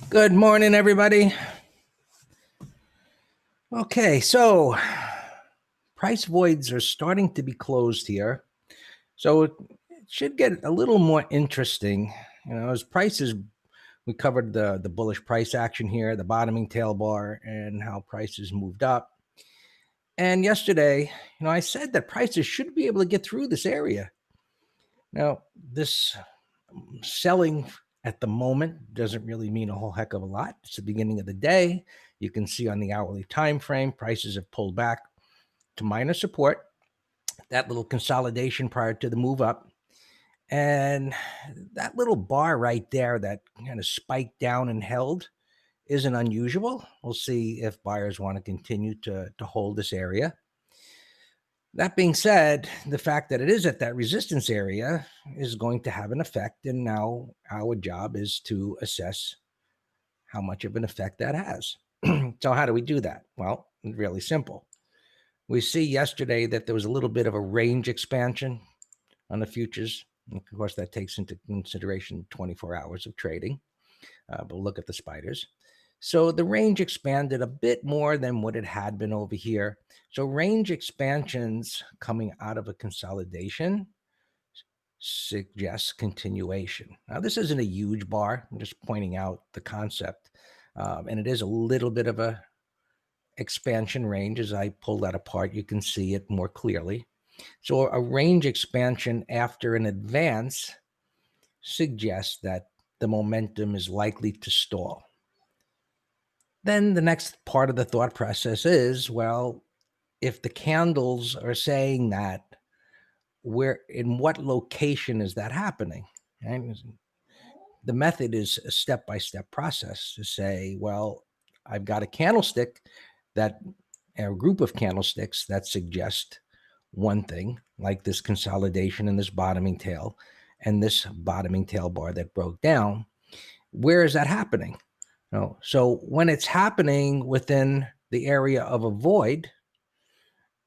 Good morning, everybody. Okay, so price voids are starting to be closed here. So it should get a little more interesting. As prices, we covered the bullish price action here, the bottoming tail bar, and how prices moved up. And yesterday, I said that prices should be able to get through this area. Now, this selling at the moment doesn't really mean a whole heck of a lot. It's the beginning of the day. You can see on the hourly time frame, prices have pulled back to minor support, that little consolidation prior to the move up. And that little bar right there that kind of spiked down and held isn't unusual. We'll see if buyers want to continue to hold this area. That being said, the fact that it is at that resistance area is going to have an effect. And now our job is to assess how much of an effect that has. So how do we do that? Well, really simple. We see yesterday that there was a little bit of a range expansion on the futures. Of course, that takes into consideration 24 hours of trading. But look at the spiders. So the range expanded a bit more than what it had been over here. So range expansions coming out of a consolidation suggests continuation. Now, this isn't a huge bar. I'm just pointing out the concept. And it is a little bit of a expansion range. As I pull that apart, you can see it more clearly. So a range expansion after an advance suggests that the momentum is likely to stall. Then the next part of the thought process is, well, if the candles are saying that, where, in what location is that happening? Right? The method is a step-by-step process to say, well, I've got a candlestick that, a group of candlesticks that suggest one thing, like this consolidation and this bottoming tail and this bottoming tail bar that broke down. Where is that happening? So when it's happening within the area of a void,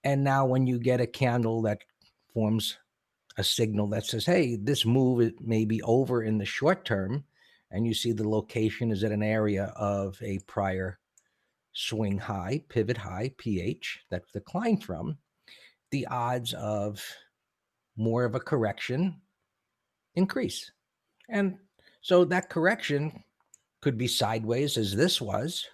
and now when you get a candle that forms a signal that says, hey, this move may be over in the short term, and you see the location is at an area of a prior swing high, pivot high, PH, that declined from, the odds of more of a correction increase. And so that correction could be sideways, as this was.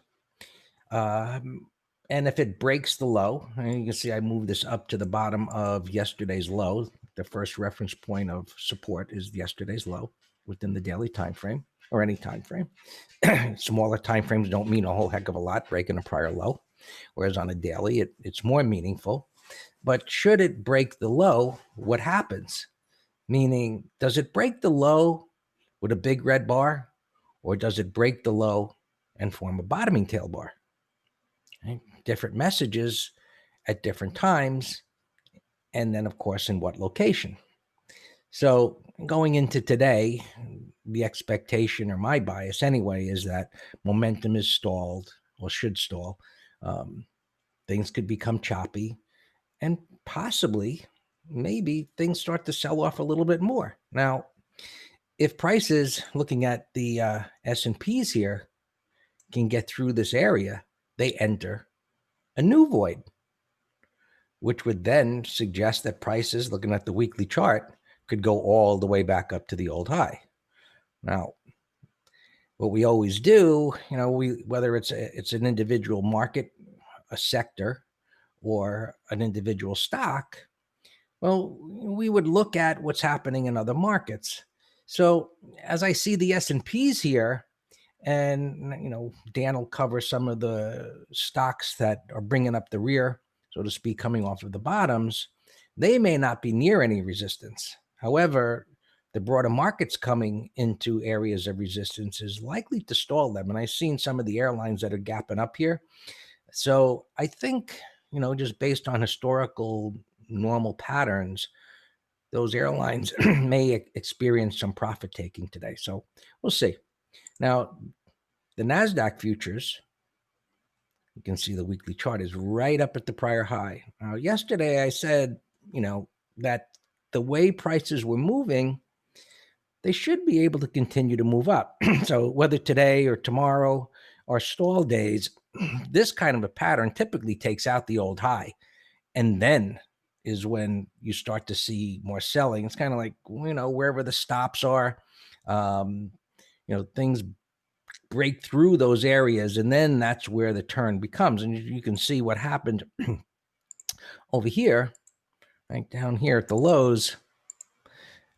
And if it breaks the low, and you can see I moved this up to the bottom of yesterday's low. The first reference point of support is yesterday's low within the daily time frame or any time frame. Smaller time frames don't mean a whole heck of a lot, breaking a prior low, whereas on a daily, it's more meaningful. But should it break the low, what happens? Meaning, does it break the low with a big red bar, or does it break the low and form a bottoming tail bar? Right? Different messages at different times, and then, of course, in what location. So going into today, the expectation, or my bias anyway, is that momentum is stalled or should stall. Things could become choppy, and possibly, maybe things start to sell off a little bit more. Now, if prices, looking at the S&Ps here, can get through this area, they enter a new void, which would then suggest that prices, looking at the weekly chart, could go all the way back up to the old high. Now, what we always do, whether it's an individual market, a sector, or an individual stock, well, we would look at what's happening in other markets. So as I see the S&Ps here, and Dan will cover some of the stocks that are bringing up the rear, so to speak, coming off of the bottoms, they may not be near any resistance. However, the broader markets coming into areas of resistance is likely to stall them. And I've seen some of the airlines that are gapping up here. So I think, just based on historical normal patterns, those airlines may experience some profit taking today. So we'll see. Now, the NASDAQ futures, you can see the weekly chart is right up at the prior high. Now, yesterday I said, that the way prices were moving, they should be able to continue to move up. So whether today or tomorrow are stall days, this kind of a pattern typically takes out the old high. And then is when you start to see more selling. It's kind of like, wherever the stops are, things break through those areas. And then that's where the turn becomes. And you can see what happened over here, right down here at the lows,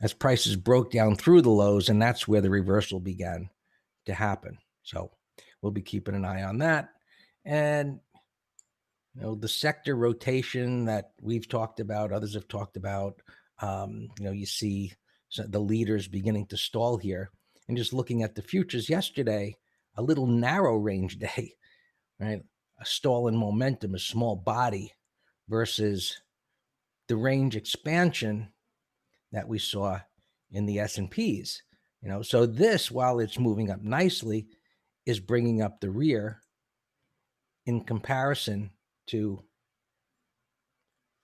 as prices broke down through the lows. And that's where the reversal began to happen. So we'll be keeping an eye on that. And the sector rotation that we've talked about, others have talked about, you see the leaders beginning to stall here. And just looking at the futures yesterday, a little narrow range day, right? A stall in momentum, a small body versus the range expansion that we saw in the S&Ps. So this, while it's moving up nicely, is bringing up the rear in comparison to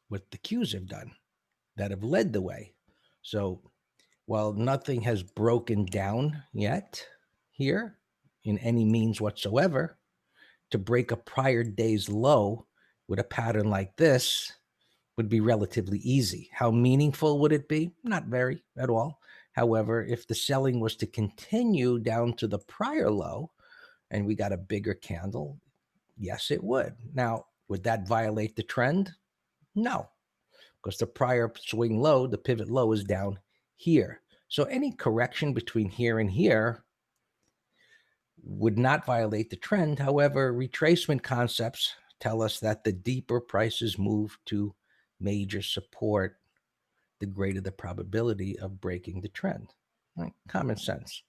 what the Qs have done that have led the way. So while nothing has broken down yet here in any means whatsoever, to break a prior day's low with a pattern like this would be relatively easy. How meaningful would it be? Not very at all. However, if the selling was to continue down to the prior low and we got a bigger candle, yes, it would. Now, would that violate the trend? No, because the prior swing low, the pivot low, is down here. So any correction between here and here would not violate the trend. However, retracement concepts tell us that the deeper prices move to major support, the greater the probability of breaking the trend. Right? Common sense.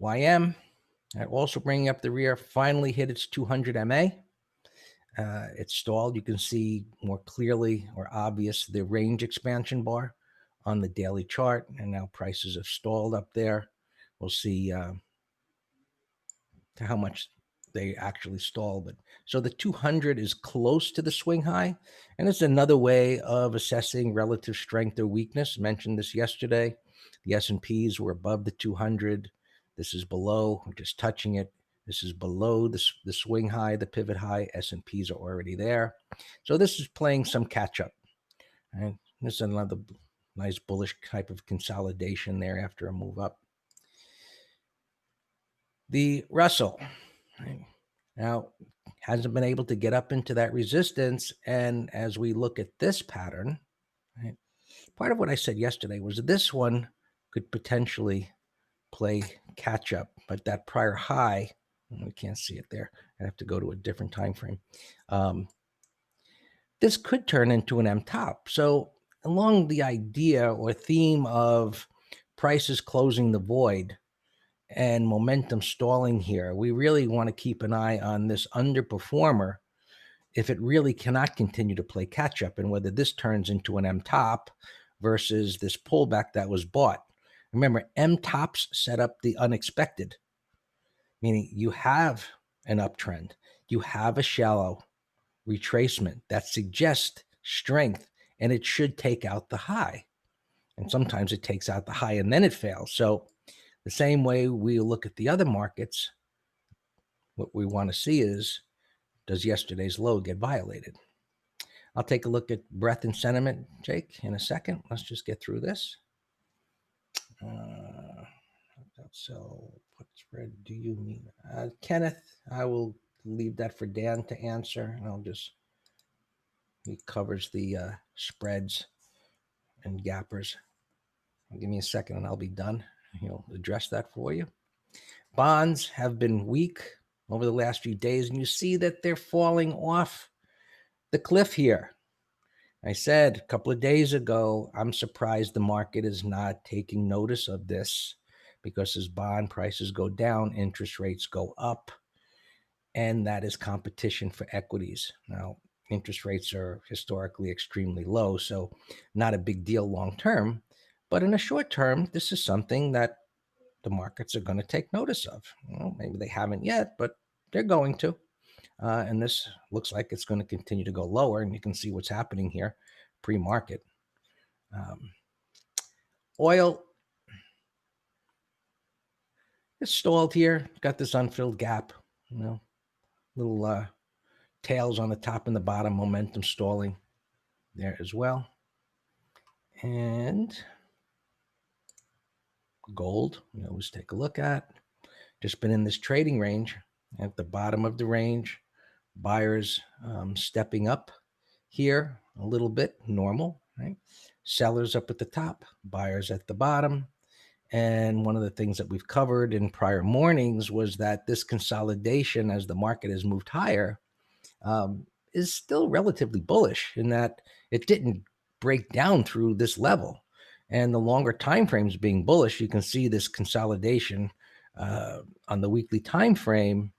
YM, also bringing up the rear, finally hit its 200 MA. It stalled. You can see more clearly or obvious the range expansion bar on the daily chart, and now prices have stalled up there. We'll see to how much they actually stall. But so the 200 is close to the swing high, and it's another way of assessing relative strength or weakness. I mentioned this yesterday. The S&Ps were above the 200. This is below. We're just touching it. This is below the swing high, the pivot high. S&Ps are already there. So this is playing some catch up. Right? This is another nice bullish type of consolidation there after a move up. The Russell, right, now hasn't been able to get up into that resistance. And as we look at this pattern, right, part of what I said yesterday was this one could potentially play catch up, but that prior high, we can't see it there. I have to go to a different time frame. This could turn into an M top. So along the idea or theme of prices closing the void and momentum stalling here, we really want to keep an eye on this underperformer if it really cannot continue to play catch up, and whether this turns into an M top versus this pullback that was bought. Remember, M tops set up the unexpected, meaning you have an uptrend, you have a shallow retracement that suggests strength, and it should take out the high. And sometimes it takes out the high and then it fails. So the same way we look at the other markets, what we want to see is, does yesterday's low get violated? I'll take a look at breadth and sentiment, Jake, in a second. Let's just get through this. So what spread do you mean? Kenneth, I will leave that for Dan to answer. He covers the spreads and gappers. Give me a second and I'll be done. He'll address that for you. Bonds have been weak over the last few days, and you see that they're falling off the cliff here. I said a couple of days ago, I'm surprised the market is not taking notice of this, because as bond prices go down, interest rates go up, and that is competition for equities. Now, interest rates are historically extremely low, so not a big deal long term. But in the short term, this is something that the markets are going to take notice of. Maybe they haven't yet, but they're going to. And this looks like it's going to continue to go lower. And you can see what's happening here pre-market. Oil is stalled here. Got this unfilled gap, little tails on the top and the bottom, momentum stalling there as well. And gold, we always take a look at. Just been in this trading range at the bottom of the range. Buyers stepping up here a little bit, normal, right? Sellers up at the top, buyers at the bottom. And one of the things that we've covered in prior mornings was that this consolidation, as the market has moved higher, is still relatively bullish in that it didn't break down through this level. And the longer time frames being bullish, you can see this consolidation on the weekly time frame.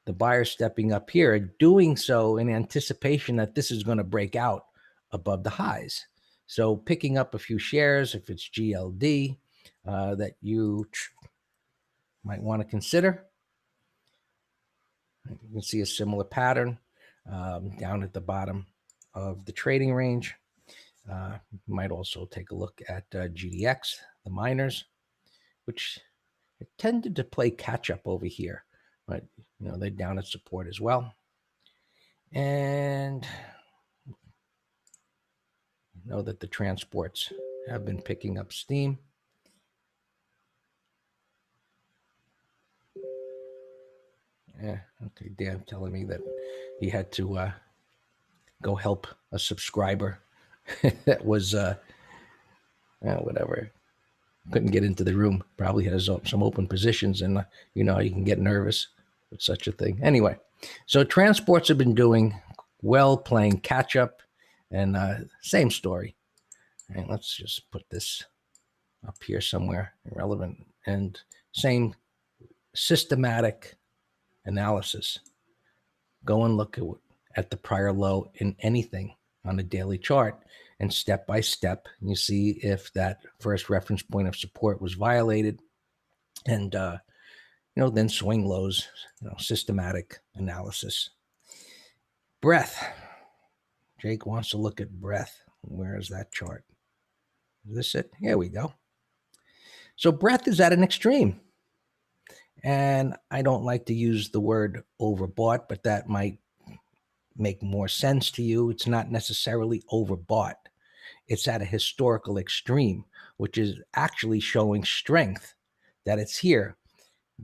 The buyer stepping up here, doing so in anticipation that this is going to break out above the highs. So picking up a few shares, if it's GLD, that you might want to consider. You can see a similar pattern down at the bottom of the trading range. You might also take a look at GDX, the miners, which tended to play catch up over here, but they're down at support as well. And know that the transports have been picking up steam. Yeah, okay, Dan telling me that he had to go help a subscriber that was whatever, couldn't get into the room, probably has some open positions, and you can get nervous with such a thing. Anyway, so transports have been doing well, playing catch up, and same story. And let's just put this up here somewhere, irrelevant, and same systematic analysis. Go and look at the prior low in anything on a daily chart, and step by step, you see if that first reference point of support was violated, and then swing lows, systematic analysis. Breath. Jake wants to look at breath. Where is that chart? Is this it? Here we go. So breath is at an extreme. And I don't like to use the word overbought, but that might make more sense to you. It's not necessarily overbought. It's at a historical extreme, which is actually showing strength that it's here.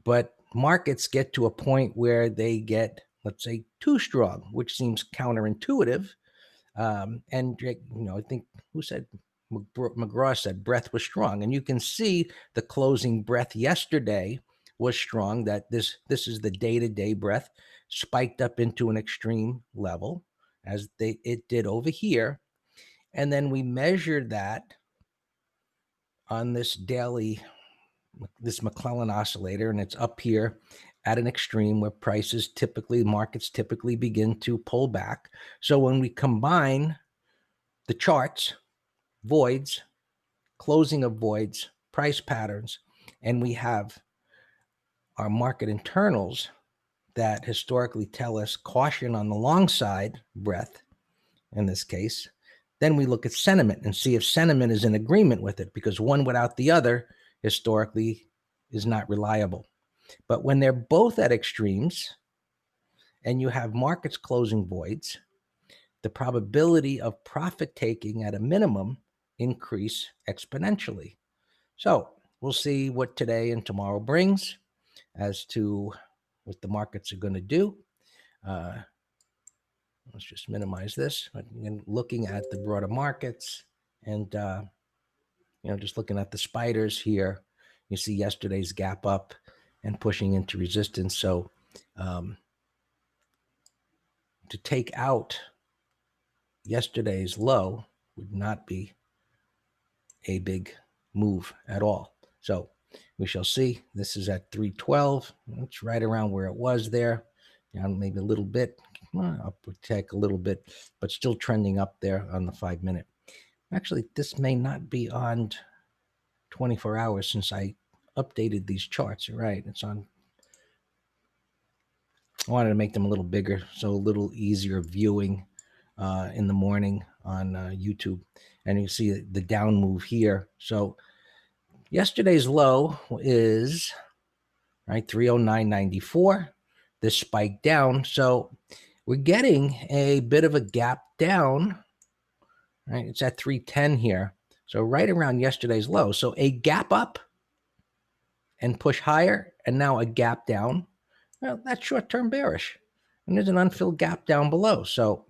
But markets get to a point where they get, let's say, too strong, which seems counterintuitive. And I think who said McGraw said breath was strong, and you can see the closing breath yesterday was strong. That this is the day-to-day breath spiked up into an extreme level as it did over here, and then we measured that on this daily, this McClellan oscillator, and it's up here at an extreme where markets typically begin to pull back. So when we combine the charts, voids, closing of voids, price patterns, and we have our market internals that historically tell us caution on the long side, breath in this case, then we look at sentiment and see if sentiment is in agreement with it, because one without the other historically is not reliable. But when they're both at extremes and you have markets closing voids, the probability of profit taking at a minimum increase exponentially. So we'll see what today and tomorrow brings as to what the markets are going to do. Let's just minimize this. Again, looking at the broader markets and, just looking at the spiders here, you see yesterday's gap up and pushing into resistance. So to take out yesterday's low would not be a big move at all. So we shall see. This is at 312. It's right around where it was there. Down maybe a little bit. Up would take a little bit, but still trending up there on the 5-minute. Actually, this may not be on 24 hours since I updated these charts. Right, it's on. I wanted to make them a little bigger, so a little easier viewing in the morning on YouTube, and you see the down move here. So yesterday's low is right 309.94. This spike down, so we're getting a bit of a gap down. Right, it's at 310 here, so right around yesterday's low. So a gap up and push higher, and now a gap down. Well, that's short-term bearish, and there's an unfilled gap down below. So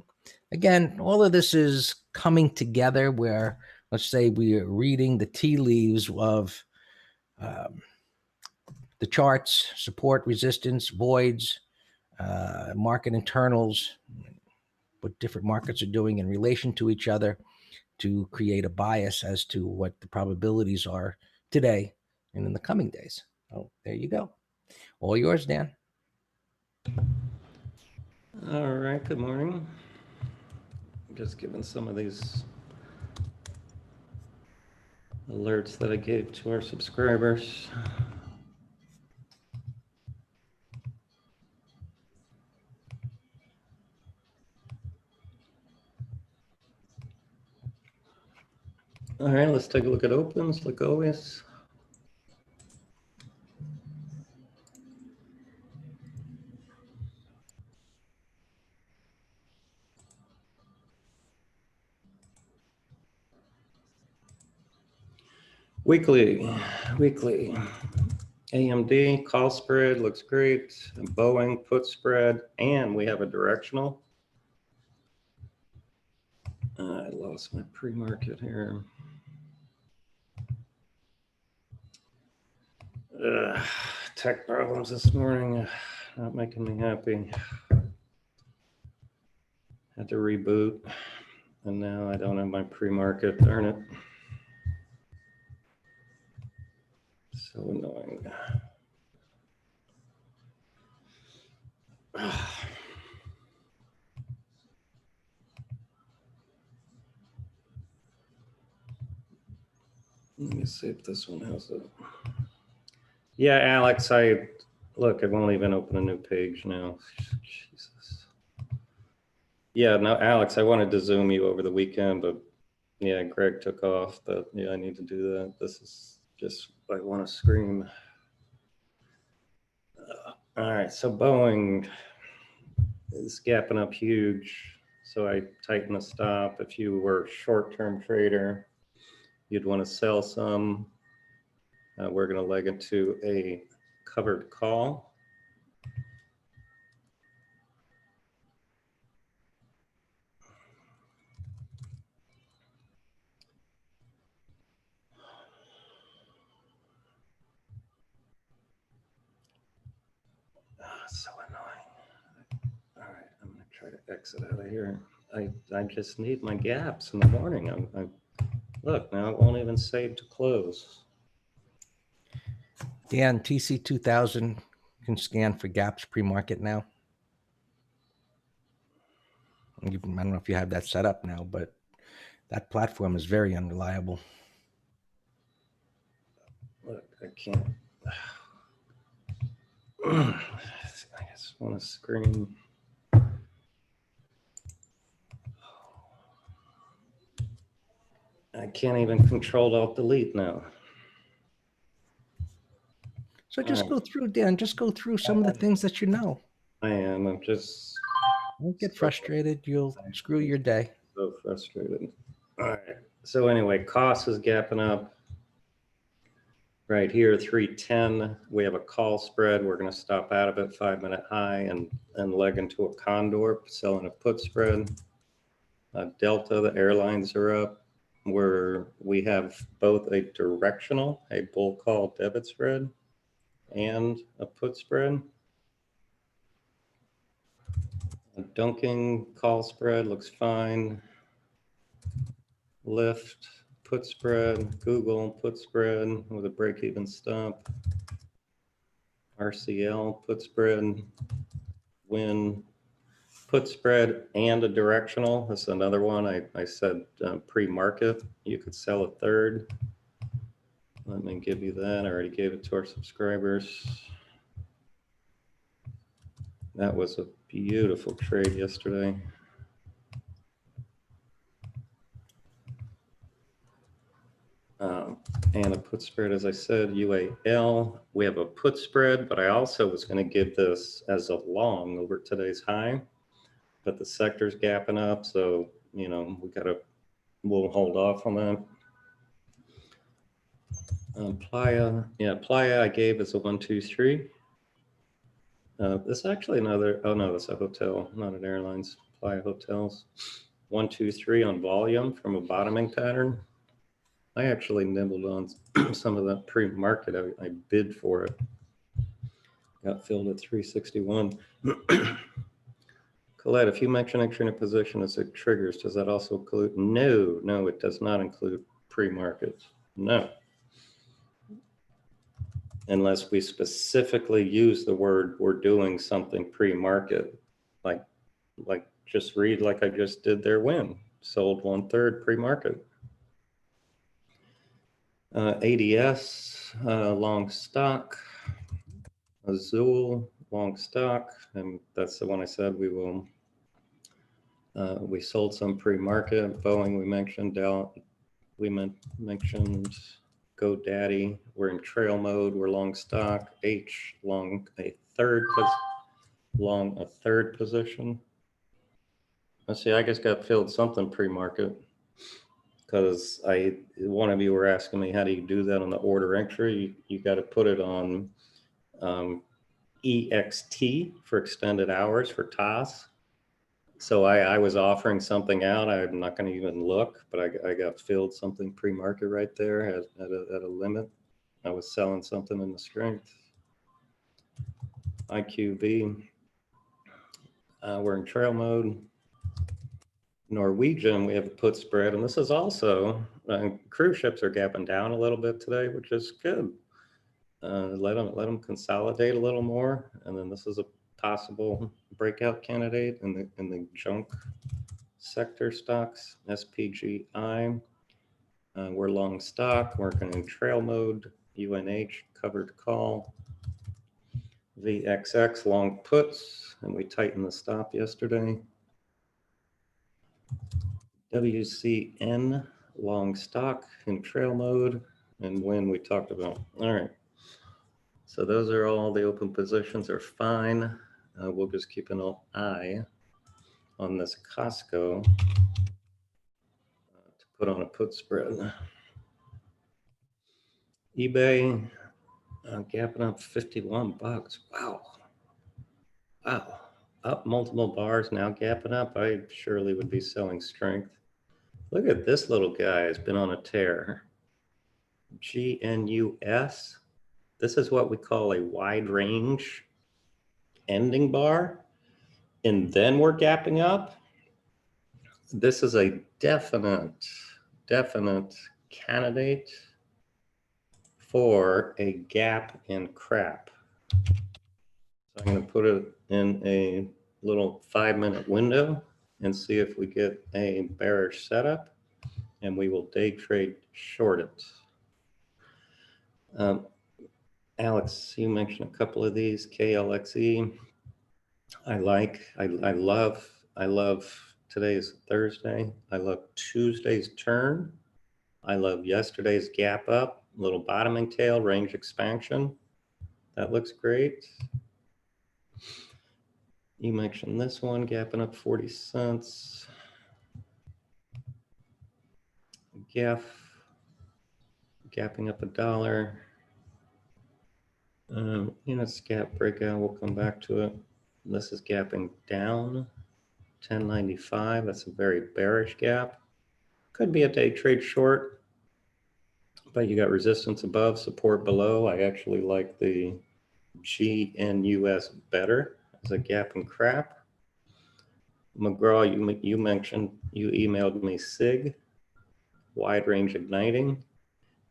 again, all of this is coming together where, let's say, we are reading the tea leaves of the charts, support, resistance, voids, market internals, what different markets are doing in relation to each other to create a bias as to what the probabilities are today and in the coming days. Oh, there you go. All yours, Dan. All right, good morning. Just giving some of these alerts that I gave to our subscribers. All right, let's take a look at opens, like always. Weekly. AMD call spread looks great. Boeing put spread, and we have a directional. I lost my pre-market here. Tech problems this morning, not making me happy. Had to reboot, and now I don't have my pre-market, darn it. So annoying. Let me see if this one has it. Yeah, Alex, look, I won't even open a new page now. Jesus. Yeah, no, Alex, I wanted to Zoom you over the weekend, but yeah, Greg took off. But yeah, I need to do that. This is just, I want to scream. All right, so Boeing is gapping up huge. So I tighten the stop. If you were a short-term trader, you'd want to sell some. We're going to leg into a covered call. So annoying. All right, I'm going to try to exit out of here. I just need my gaps in the morning. Look, now it won't even save to close. Dan, TC2000 can scan for gaps pre-market now. I don't know if you have that set up now, but that platform is very unreliable. Look, I can't. I just want to scream. I can't even control alt delete now. So just go through, Dan, just go through some of the things that you know. I am. I'm just. Don't get frustrated. You'll screw your day. So frustrated. All right. So anyway, cost is gapping up. Right here, 310. We have a call spread. We're going to stop out of it, 5-minute high, and leg into a condor, selling a put spread. Delta, the airlines are up. We have both a directional, a bull call debit spread, and a put spread. A dunking call spread looks fine. Lyft put spread, Google put spread with a break-even stop. RCL put spread, Win put spread and a directional. This is another one. I said pre-market. You could sell a third. Let me give you that. I already gave it to our subscribers. That was a beautiful trade yesterday. And a put spread, as I said, UAL. We have a put spread, but I also was going to give this as a long over today's high, but the sector's gapping up, so you know we'll hold off on that. Playa, yeah, Playa I gave as a 1, 2, 3. This is actually another. Oh no, that's a hotel, not an airlines. Playa Hotels, 1, 2, 3 on volume from a bottoming pattern. I actually nibbled on some of that pre-market. I bid for it. Got filled at 361. Colette, if you mention entering a position as it triggers, does that also include? No, no, it does not include pre-market. No. Unless we specifically use the word we're doing something pre-market, like just read like I just did there when sold 1/3 pre-market. ADS long stock, Azul long stock, and that's the one I said we will. We sold some pre-market. Boeing we mentioned. Dell we mentioned. GoDaddy, we're in trail mode. We're long stock. H long a third position. Let's see. I just got filled something pre-market because one of you were asking me how do you do that on the order entry. You got to put it on EXT for extended hours for TOS. So I was offering something out. I'm not going to even look, but I got filled something pre-market right there at a limit. I was selling something in the strength. IQV. We're in trail mode. Norwegian, we have a put spread, and this is also cruise ships are gapping down a little bit today, which is good. Let them consolidate a little more, and then this is a possible breakout candidate in the junk sector stocks. SPGI, we're long stock, working in trail mode. UNH covered call. VXX long puts, and we tightened the stop yesterday. WCN long stock in trail mode, and when we talked about. All right. So those are all the open positions are fine. We'll just keep an eye on this Costco to put on a put spread. eBay gapping up 51 bucks. Wow. Wow. Up multiple bars, now gapping up. I surely would be selling strength. Look at this little guy, has been on a tear. GNUS. This is what we call a wide range ending bar. And then we're gapping up. This is a definite candidate for a gap in crap. So I'm going to put it in a little 5-minute window and see if we get a bearish setup, and we will day trade short it. Alex, you mentioned a couple of these. KLXE. I love today's Thursday. I love Tuesday's turn. I love yesterday's gap up, little bottoming tail, range expansion. That looks great. You mentioned this one, gapping up 40 cents. GAF, gapping up $1. Units gap breakout, we'll come back to it. This is gapping down 1095. That's a very bearish gap. Could be a day trade short, but you got resistance above, support below. I actually like the GNUS better as a gap and crap. McGraw, you mentioned, you emailed me SIG, wide range igniting.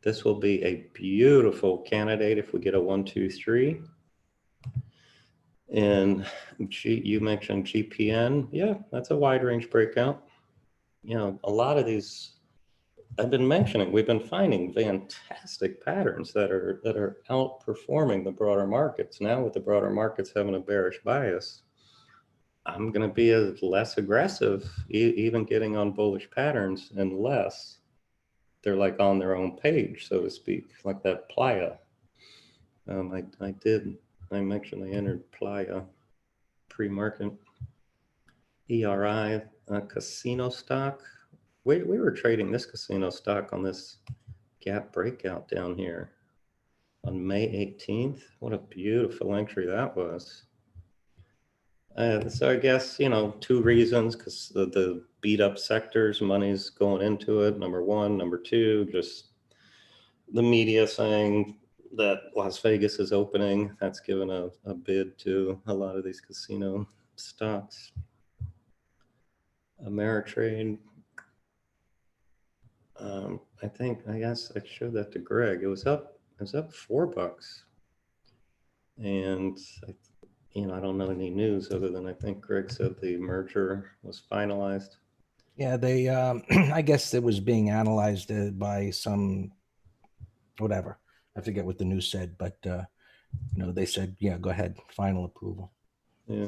This will be a beautiful candidate if we get a 1, 2, 3. And you mentioned GPN. Yeah, that's a wide range breakout. You know, a lot of these I've been mentioning, we've been finding fantastic patterns that are outperforming the broader markets. Now with the broader markets having a bearish bias, I'm going to be less aggressive, even getting on bullish patterns, unless they're like on their own page, so to speak, like that Playa. I mentioned I entered Playa pre-market. ERI, casino stock. We were trading this casino stock on this gap breakout down here on May 18th. What a beautiful entry that was. So I guess, you know, two reasons, because the beat up sectors, money's going into it, number one. Number two, just the media saying that Las Vegas is opening. That's given a bid to a lot of these casino stocks. Ameritrade. I guess I showed that to Greg. It was up $4. And I don't know any news other than I think Greg said the merger was finalized. Yeah, they I guess it was being analyzed by some whatever. I forget what the news said, but they said, yeah, go ahead, final approval. Yeah.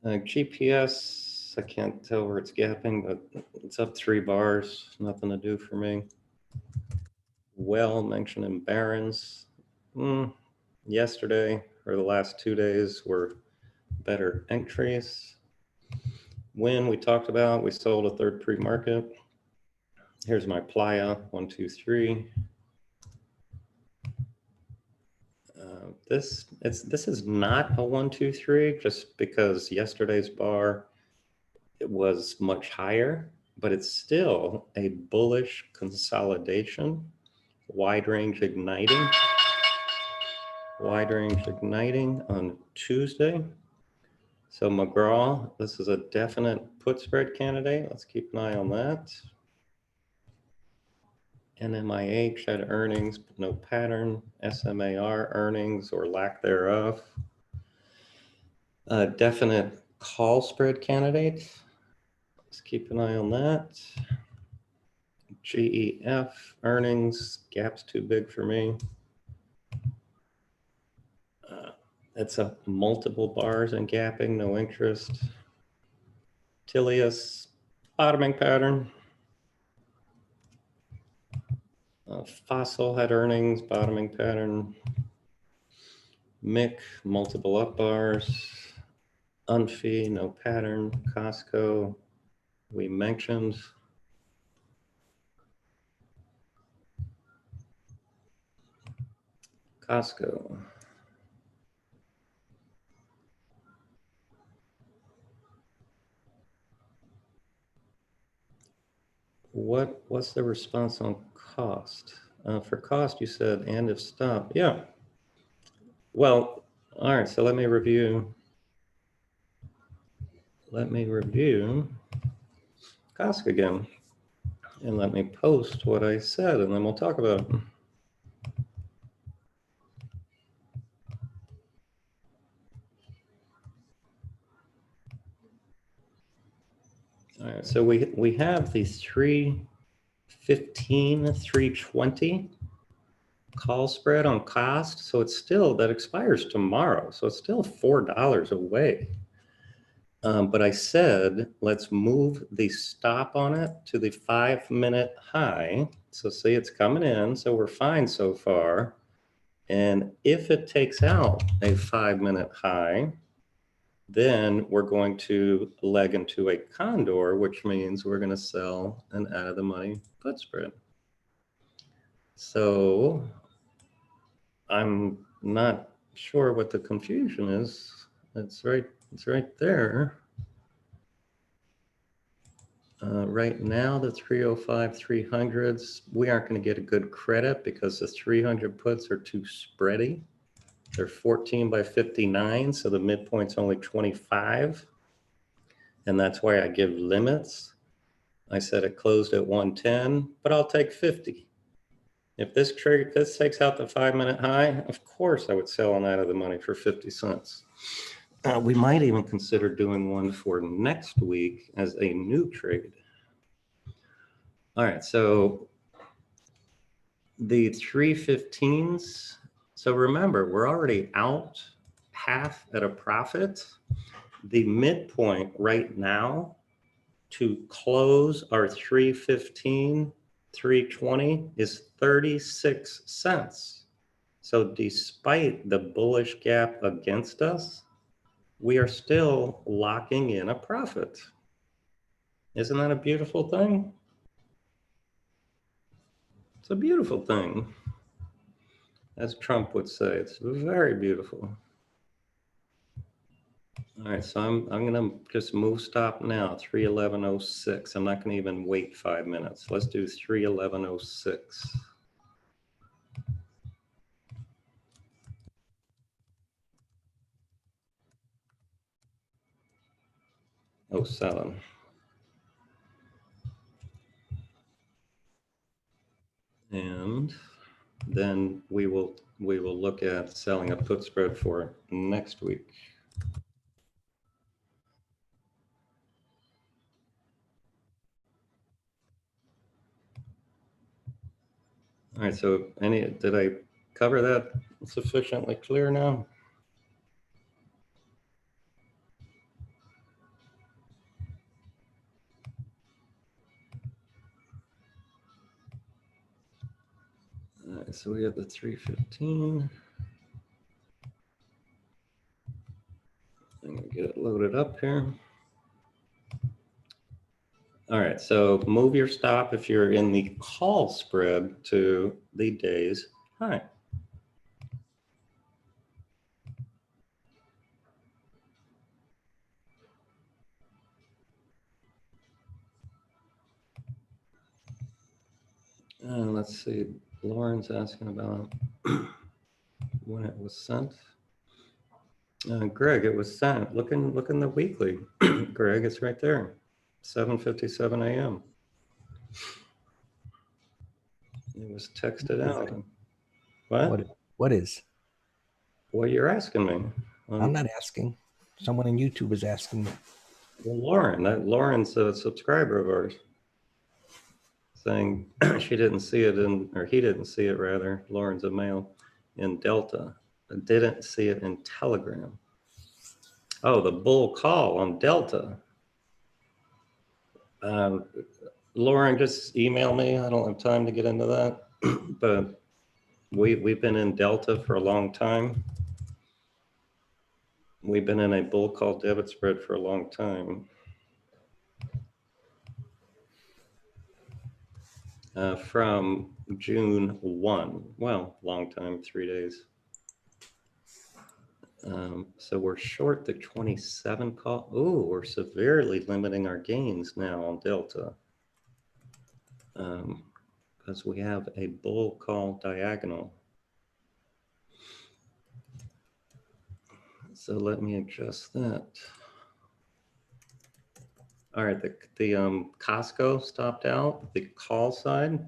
GPS, I can't tell where it's gapping, but it's up 3 bars. Nothing to do for me. Well, mentioned in Barron's. Yesterday or the last 2 days were better entries. When we talked about, we sold a third pre-market. Here's my Playa, 1, 2, 3. This is not a 1, 2, 3, just because yesterday's bar, it was much higher, but it's still a bullish consolidation, wide range igniting on Tuesday. So McGraw, this is a definite put spread candidate. Let's keep an eye on that. NMIH had earnings, but no pattern. SMAR earnings or lack thereof. A definite call spread candidate. Let's keep an eye on that. GEF earnings, gap's too big for me. It's a multiple bars and gapping, no interest. Tilius, bottoming pattern. Fossil had earnings, bottoming pattern. MIC, multiple up bars. Unfee, no pattern. Costco, we mentioned. Costco. What's the response on cost? For cost, you said, and if stop. Yeah. Well, all right, so let me review Costco again. And let me post what I said, and then we'll talk about it. All right, so we have the 315, 320 call spread on cost. So it's still, that expires tomorrow. So it's still $4 away. But I said, let's move the stop on it to the 5-minute high. So see, it's coming in. So we're fine so far. And if it takes out a 5-minute high, then we're going to leg into a condor, which means we're going to sell an out of the money put spread. So I'm not sure what the confusion is. It's right there. Right now, the 305, 300s, we aren't going to get a good credit because the 300 puts are too spready. They're 14 by 59, so the midpoint's only 25. And that's why I give limits. I said it closed at 110, but I'll take 50. If this takes out the 5-minute high, of course I would sell an out of the money for 50 cents. We might even consider doing one for next week as a new trade. All right, so the 315s. So remember, we're already out half at a profit. The midpoint right now to close our 315 320 is 36 cents. So despite the bullish gap against us, we are still locking in a profit. Isn't that a beautiful thing? It's a beautiful thing. As Trump would say, it's very beautiful. All right, so I'm gonna just move stop now, 311.06. I'm not gonna even wait 5 minutes. Let's do 311.06. Oh, 07. And then we will look at selling a put spread for next week. All right, so did I cover that sufficiently clear now? All right, so we have the 315. I'm gonna get it loaded up here. All right, so move your stop if you're in the call spread to the day's high. Let's see, Lauren's asking about when it was sent. Greg, it was sent. Look in the weekly. Greg, it's right there, 7:57 a.m. It was texted out. What is? Well, you're asking me. I'm not asking. Someone on YouTube is asking me. Well, Lauren's a subscriber of ours, saying she didn't see it or he didn't see it rather. Lauren's a male in Delta. Didn't see it in Telegram. Oh, the bull call on Delta. Lauren, just email me. I don't have time to get into that, but we've been in Delta for a long time. We've been in a bull call debit spread for a long time. From June 1. Well, long time, 3 days. So we're short the 27 call. Ooh, we're severely limiting our gains now on Delta. Because we have a bull call diagonal. So let me adjust that. All right, the Costco stopped out, the call side.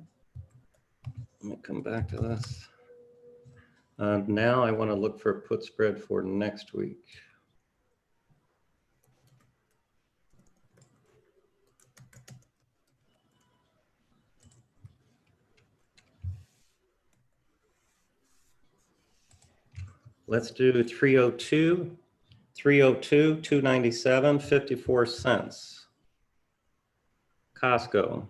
Let me come back to this. Now I want to look for a put spread for next week. Let's do 302, 297, 54 cents. Costco.